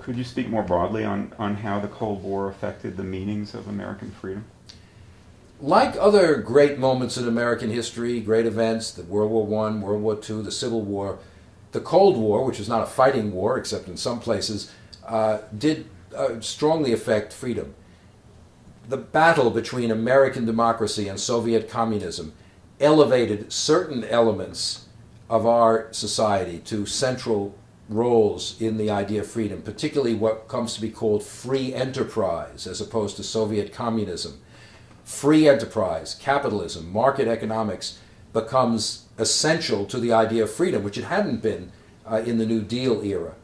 Could you speak more broadly on how the Cold War affected the meanings of American freedom? Like other great moments in American history, great events, the World War I, World War II, the Civil War, the Cold War, which was not a fighting war except in some places, did strongly affect freedom. The battle between American democracy and Soviet communism elevated certain elements of our society to central roles in the idea of freedom, particularly what comes to be called free enterprise as opposed to Soviet communism. Free enterprise, capitalism, market economics becomes essential to the idea of freedom, which it hadn't been in the New Deal era.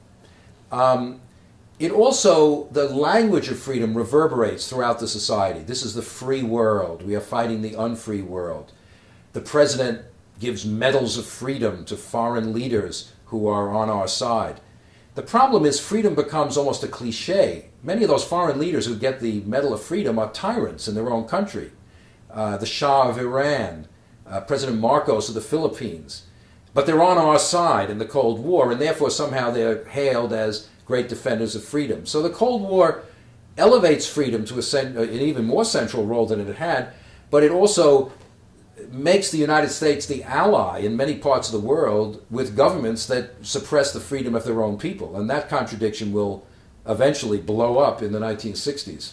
It also, the language of freedom reverberates throughout the society. This is the free world. We are fighting the unfree world. The president gives medals of freedom to foreign leaders who are on our side. The problem is freedom becomes almost a cliche. Many of those foreign leaders who get the Medal of Freedom are tyrants in their own country. The Shah of Iran, President Marcos of the Philippines. But they're on our side in the Cold War, and therefore somehow they're hailed as great defenders of freedom. So the Cold War elevates freedom to an even more central role than it had, but it also makes the United States the ally in many parts of the world with governments that suppress the freedom of their own people. And that contradiction will eventually blow up in the 1960s.